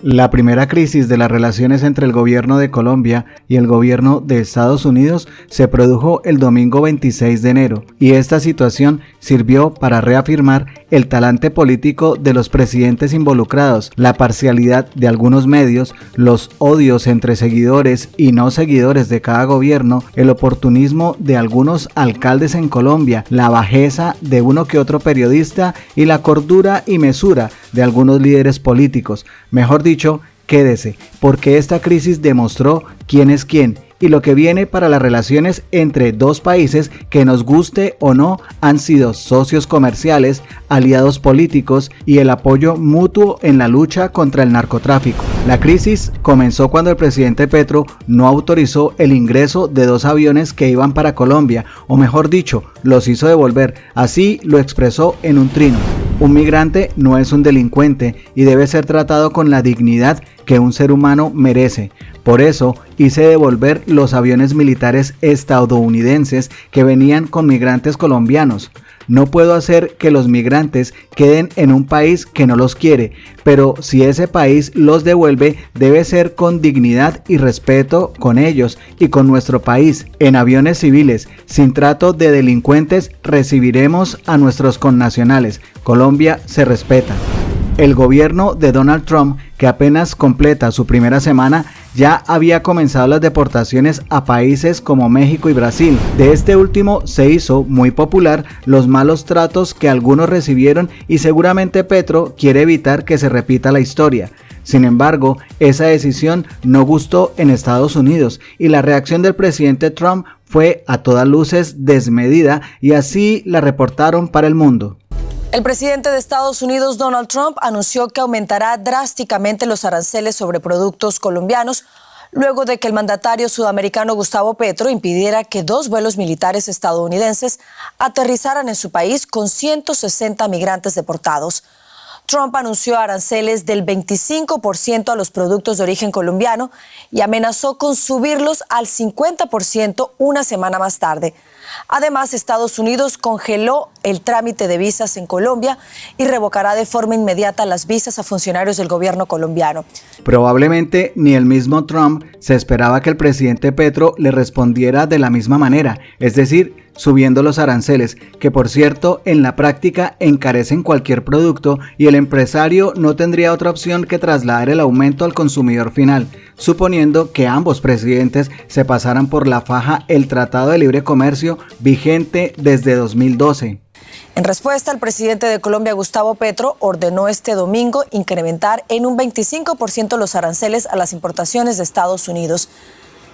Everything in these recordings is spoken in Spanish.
La primera crisis de las relaciones entre el gobierno de Colombia y el gobierno de Estados Unidos se produjo el domingo 26 de enero, y esta situación sirvió para reafirmar el talante político de los presidentes involucrados, la parcialidad de algunos medios, los odios entre seguidores y no seguidores de cada gobierno, el oportunismo de algunos alcaldes en Colombia, la bajeza de uno que otro periodista y la cordura y mesura de algunos líderes políticos. Mejor dicho, quédese, porque esta crisis demostró quién es quién y lo que viene para las relaciones entre dos países que, nos guste o no, han sido socios comerciales, aliados políticos y el apoyo mutuo en la lucha contra el narcotráfico. La crisis comenzó cuando el presidente Petro no autorizó el ingreso de dos aviones que iban para Colombia, o mejor dicho, los hizo devolver. Así lo expresó en un trino. Un migrante no es un delincuente y debe ser tratado con la dignidad que un ser humano merece. Por eso hice devolver los aviones militares estadounidenses que venían con migrantes colombianos. No puedo hacer que los migrantes queden en un país que no los quiere, pero si ese país los devuelve, debe ser con dignidad y respeto con ellos y con nuestro país. En aviones civiles, sin trato de delincuentes, recibiremos a nuestros connacionales. Colombia se respeta. El gobierno de Donald Trump, que apenas completa su primera semana, ya había comenzado las deportaciones a países como México y Brasil. De este último se hizo muy popular los malos tratos que algunos recibieron, y seguramente Petro quiere evitar que se repita la historia. Sin embargo, esa decisión no gustó en Estados Unidos y la reacción del presidente Trump fue a todas luces desmedida, y así la reportaron para el mundo. El presidente de Estados Unidos, Donald Trump, anunció que aumentará drásticamente los aranceles sobre productos colombianos luego de que el mandatario sudamericano Gustavo Petro impidiera que dos vuelos militares estadounidenses aterrizaran en su país con 160 migrantes deportados. Trump anunció aranceles del 25% a los productos de origen colombiano y amenazó con subirlos al 50% una semana más tarde. Además, Estados Unidos congeló el trámite de visas en Colombia y revocará de forma inmediata las visas a funcionarios del gobierno colombiano. Probablemente ni el mismo Trump se esperaba que el presidente Petro le respondiera de la misma manera, es decir, subiendo los aranceles, que por cierto en la práctica encarecen cualquier producto, y el empresario no tendría otra opción que trasladar el aumento al consumidor final, suponiendo que ambos presidentes se pasaran por la faja el Tratado de Libre Comercio vigente desde 2012. En respuesta, el presidente de Colombia, Gustavo Petro, ordenó este domingo incrementar en un 25% los aranceles a las importaciones de Estados Unidos.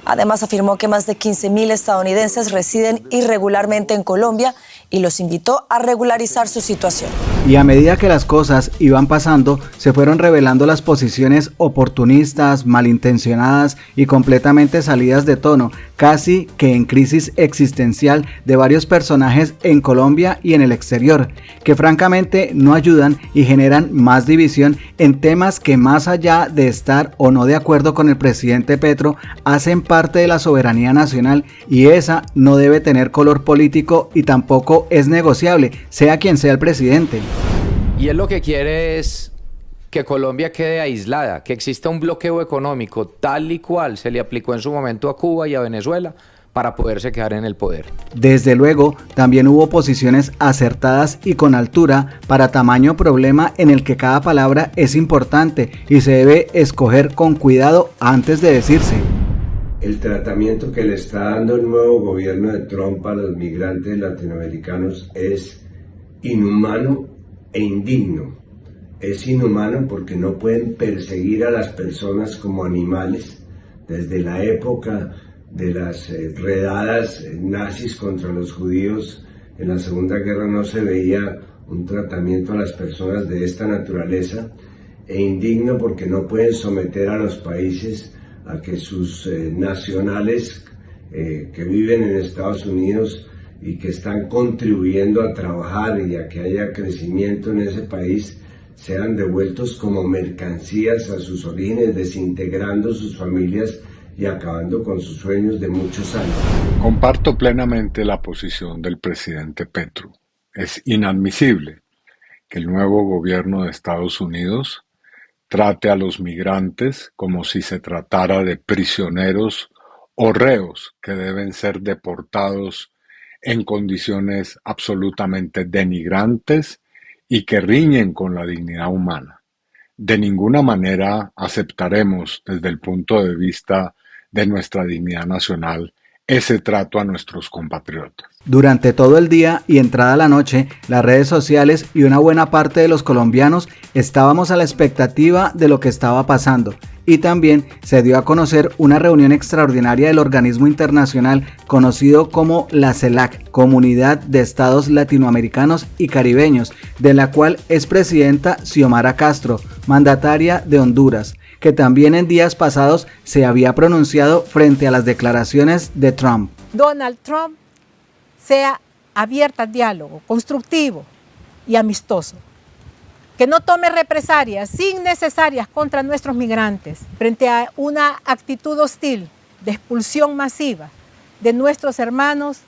Además, afirmó que más de 15,000 estadounidenses residen irregularmente en Colombia y los invitó a regularizar su situación. Y a medida que las cosas iban pasando, se fueron revelando las posiciones oportunistas, malintencionadas y completamente salidas de tono, casi que en crisis existencial, de varios personajes en Colombia y en el exterior, que francamente no ayudan y generan más división en temas que, más allá de estar o no de acuerdo con el presidente Petro, hacen parte de la soberanía nacional, y esa no debe tener color político y tampoco es negociable, sea quien sea el presidente. Y él lo que quiere es que Colombia quede aislada, que exista un bloqueo económico tal y cual se le aplicó en su momento a Cuba y a Venezuela para poderse quedar en el poder. Desde luego, también hubo posiciones acertadas y con altura para tamaño problema en el que cada palabra es importante y se debe escoger con cuidado antes de decirse. El tratamiento que le está dando el nuevo gobierno de Trump a los migrantes latinoamericanos es inhumano e indigno. Es inhumano porque no pueden perseguir a las personas como animales. Desde la época de las redadas nazis contra los judíos en la Segunda Guerra no se veía un tratamiento a las personas de esta naturaleza, e indigno porque no pueden someter a los países a que sus nacionales que viven en Estados Unidos y que están contribuyendo a trabajar y a que haya crecimiento en ese país sean devueltos como mercancías a sus orígenes, desintegrando sus familias y acabando con sus sueños de muchos años. Comparto plenamente la posición del presidente Petro. Es inadmisible que el nuevo gobierno de Estados Unidos trate a los migrantes como si se tratara de prisioneros o reos que deben ser deportados en condiciones absolutamente denigrantes y que riñen con la dignidad humana. De ninguna manera aceptaremos, desde el punto de vista de nuestra dignidad nacional, ese trato a nuestros compatriotas. Durante todo el día y entrada la noche, las redes sociales y una buena parte de los colombianos estábamos a la expectativa de lo que estaba pasando. Y también se dio a conocer una reunión extraordinaria del organismo internacional conocido como la CELAC, Comunidad de Estados Latinoamericanos y Caribeños, de la cual es presidenta Xiomara Castro, mandataria de Honduras, que también en días pasados se había pronunciado frente a las declaraciones de Trump. Donald Trump sea abierta al diálogo, constructivo y amistoso, que no tome represalias innecesarias contra nuestros migrantes frente a una actitud hostil de expulsión masiva de nuestros hermanos.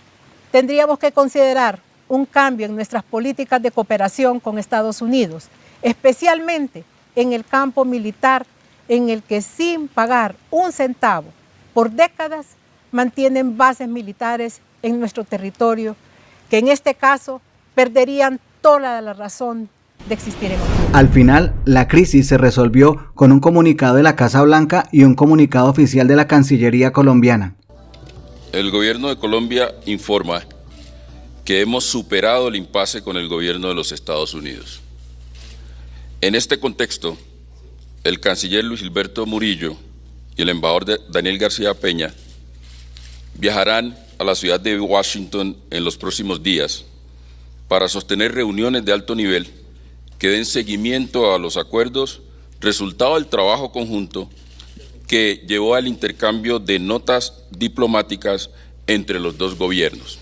Tendríamos que considerar un cambio en nuestras políticas de cooperación con Estados Unidos, especialmente en el campo militar, en el que sin pagar un centavo por décadas mantienen bases militares en nuestro territorio, que en este caso perderían toda la razón de existir en Honduras. Al final, la crisis se resolvió con un comunicado de la Casa Blanca y un comunicado oficial de la Cancillería colombiana. El gobierno de Colombia informa que hemos superado el impasse con el gobierno de los Estados Unidos. En este contexto, el canciller Luis Gilberto Murillo y el embajador Daniel García Peña viajarán a la ciudad de Washington en los próximos días para sostener reuniones de alto nivel que den seguimiento a los acuerdos, resultado del trabajo conjunto que llevó al intercambio de notas diplomáticas entre los dos gobiernos.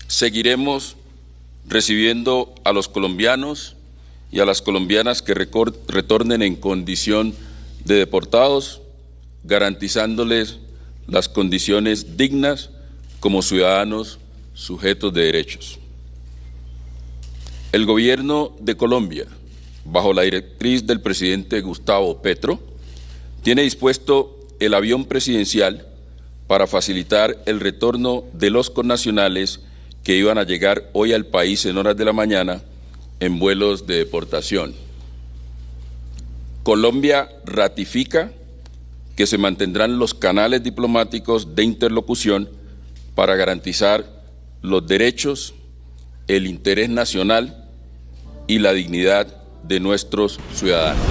Seguiremos recibiendo a los colombianos y a las colombianas que retornen en condición de deportados, garantizándoles las condiciones dignas como ciudadanos sujetos de derechos. El gobierno de Colombia, bajo la directriz del presidente Gustavo Petro, tiene dispuesto el avión presidencial para facilitar el retorno de los connacionales que iban a llegar hoy al país en horas de la mañana en vuelos de deportación. Colombia ratifica que se mantendrán los canales diplomáticos de interlocución para garantizar los derechos, el interés nacional y la dignidad de nuestros ciudadanos.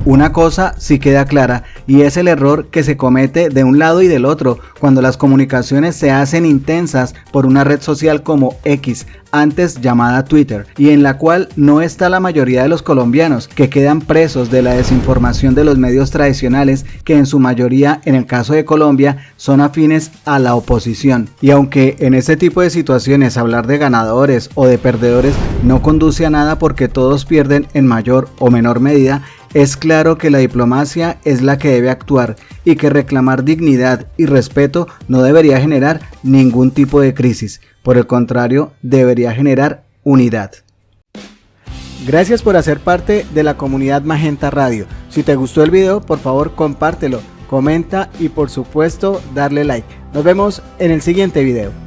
Una cosa sí queda clara, y es el error que se comete de un lado y del otro cuando las comunicaciones se hacen intensas por una red social como X, antes llamada Twitter, y en la cual no está la mayoría de los colombianos, que quedan presos de la desinformación de los medios tradicionales, que en su mayoría, en el caso de Colombia, son afines a la oposición. Y aunque en este tipo de situaciones hablar de ganadores o de perdedores no conduce a nada porque todos pierden en mayor o menor medida, es claro que la diplomacia es la que debe actuar y que reclamar dignidad y respeto no debería generar ningún tipo de crisis. Por el contrario, debería generar unidad. Gracias por hacer parte de la comunidad Magenta Radio. Si te gustó el video, por favor compártelo, comenta y por supuesto darle like. Nos vemos en el siguiente video.